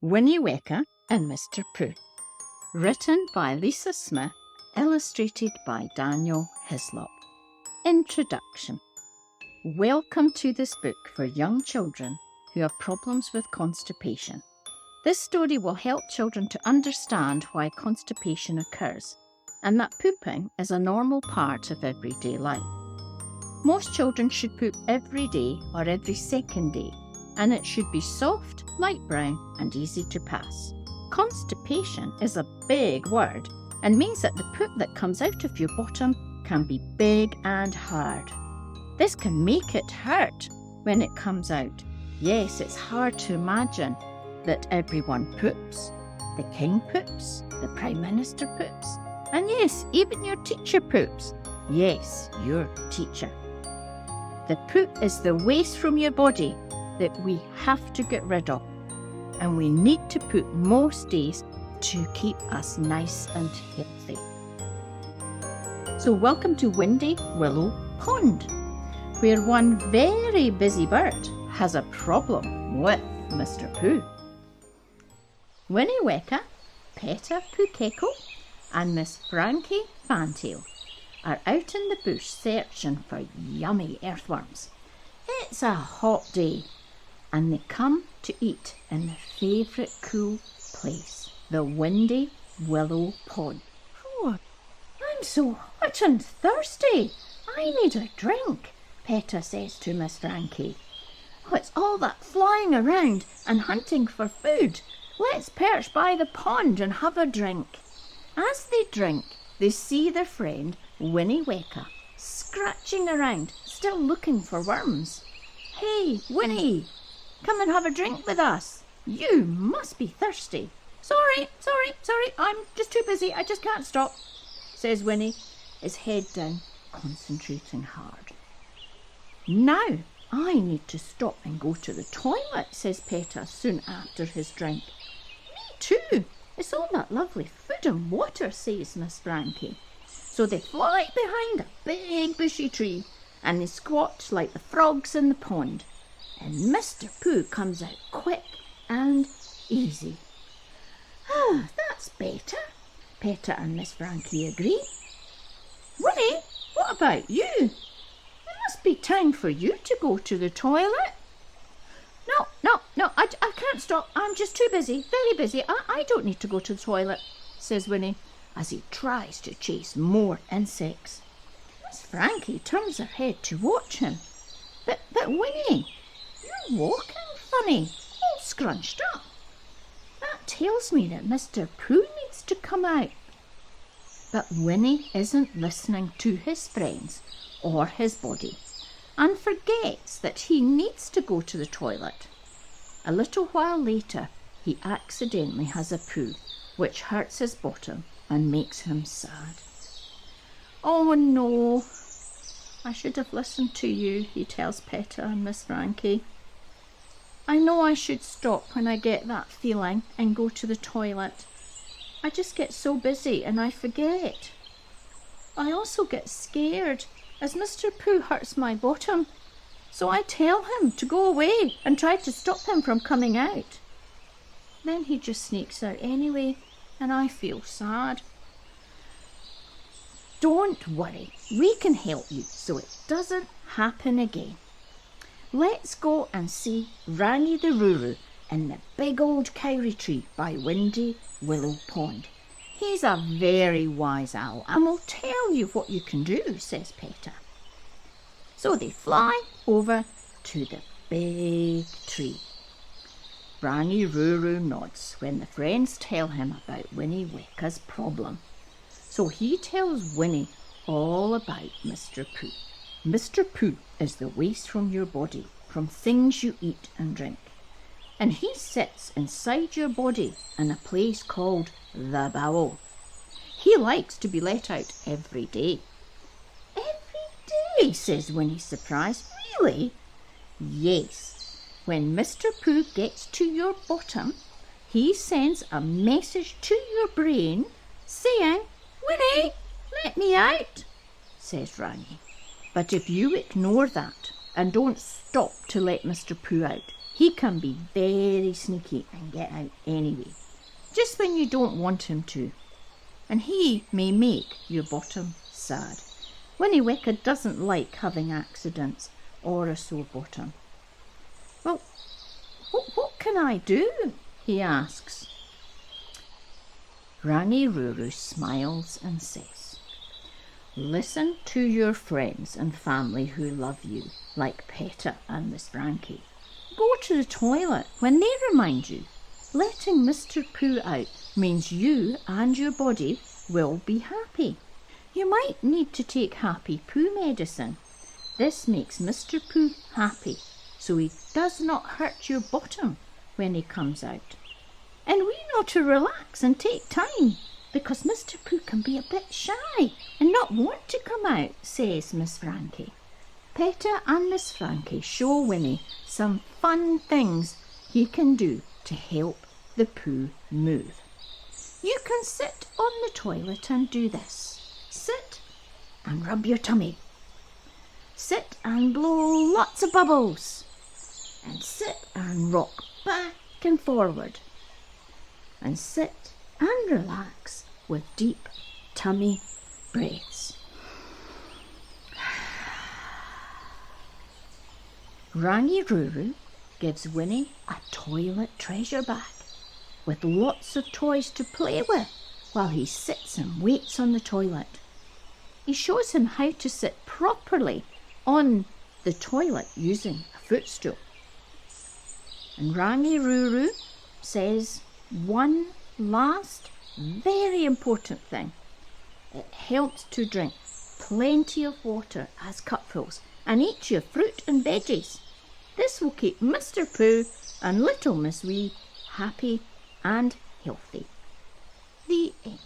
Winnie, Weka and Mr Poo. Written by Lisa Smith, illustrated by Daniel Hislop. Introduction. Welcome to this book for young children who have problems with constipation. This story will help children to understand why constipation occurs and that pooping is a normal part of everyday life. Most children should poop every day or every second day, and it should be soft, light brown and easy to pass. Constipation is a big word and means that the poop that comes out of your bottom can be big and hard. This can make it hurt when it comes out. Yes, it's hard to imagine that everyone poops. The king poops, the prime minister poops, and yes, even your teacher poops. Yes, your teacher. The poop is the waste from your body that we have to get rid of, and we need to poop most days to keep us nice and healthy. So welcome to Windy Willow Pond, where one very busy bird has a problem with Mr Poo. Winnie, Weka, Peta, Pukeko and Miss Frankie, Fantail are out in the bush searching for yummy earthworms. It's a hot day and they come to eat in their favourite cool place, the Windy Willow Pond. Oh, I'm so hot and thirsty. I need a drink, Peta says to Miss Frankie. Oh, it's all that flying around and hunting for food. Let's perch by the pond and have a drink. As they drink, they see their friend Winnie Weka scratching around, still looking for worms. Hey, Winnie, come and have a drink with us. You must be thirsty. Sorry, I'm just too busy. I just can't stop, says Winnie, his head down, concentrating hard. Now I need to stop and go to the toilet, says Peta soon after his drink. Me too. It's all that lovely food and water, says Miss Frankie. So they fly behind a big bushy tree and they squat like the frogs in the pond. And Mr Poo comes out quick and easy. Ah, that's better, Peta and Miss Frankie agree. Winnie, what about you? It must be time for you to go to the toilet. No, I can't stop. I'm just too busy, very busy. I don't need to go to the toilet, says Winnie, as he tries to chase more insects. Miss Frankie turns her head to watch him. But Winnie, you're walking funny, all scrunched up. That tells me that Mr Poo needs to come out. But Winnie isn't listening to his friends or his body and forgets that he needs to go to the toilet. A little while later, he accidentally has a poo, which hurts his bottom and makes him sad. Oh no, I should have listened to you, he tells Peta and Miss Frankie. I know I should stop when I get that feeling and go to the toilet. I just get so busy and I forget. I also get scared as Mr Poo hurts my bottom, so I tell him to go away and try to stop him from coming out. Then he just sneaks out anyway and I feel sad. Don't worry, we can help you so it doesn't happen again. Let's go and see Rangi the Ruru in the big old kauri tree by Windy Willow Pond. He's a very wise owl and will tell you what you can do, says Peta. So they fly over to the big tree. Rangi Ruru nods when the friends tell him about Winnie Weka's problem. So he tells Winnie all about Mr Poo. Mr Poo is the waste from your body, from things you eat and drink. And he sits inside your body in a place called the bowel. He likes to be let out every day. Every day, says Winnie, surprised. Really? Yes. When Mr Poo gets to your bottom, he sends a message to your brain saying, Winnie, let me out, says Rangi. But if you ignore that and don't stop to let Mr Poo out, He can be very sneaky and get out anyway, just when you don't want him to. And he may make your bottom sad. Winnie Weka doesn't like having accidents or a sore bottom. Well, what can I do? He asks. Granny Ruru smiles and says, listen to your friends and family who love you, like Peta and Miss Frankie. Go to the toilet when they remind you. Letting Mr Poo out means you and your body will be happy. You might need to take happy poo medicine. This makes Mr Poo happy, so he does not hurt your bottom when he comes out. And we know to relax and take time, because Mr Poo can be a bit shy and not want to come out, says Miss Frankie. Peta and Miss Frankie show Winnie some fun things he can do to help the poo move. You can sit on the toilet and do this. Sit and rub your tummy. Sit and blow lots of bubbles. And sit and rock back and forward. And sit and relax with deep tummy breaths. Granny Ruru gives Winnie a toilet treasure bag with lots of toys to play with while he sits and waits on the toilet. He shows him how to sit properly on the toilet using a footstool. And Granny Ruru says one last very important thing. It helps to drink plenty of water as cupfuls and eat your fruit and veggies. This will keep Mr Poo and little Miss Wee happy and healthy. The end.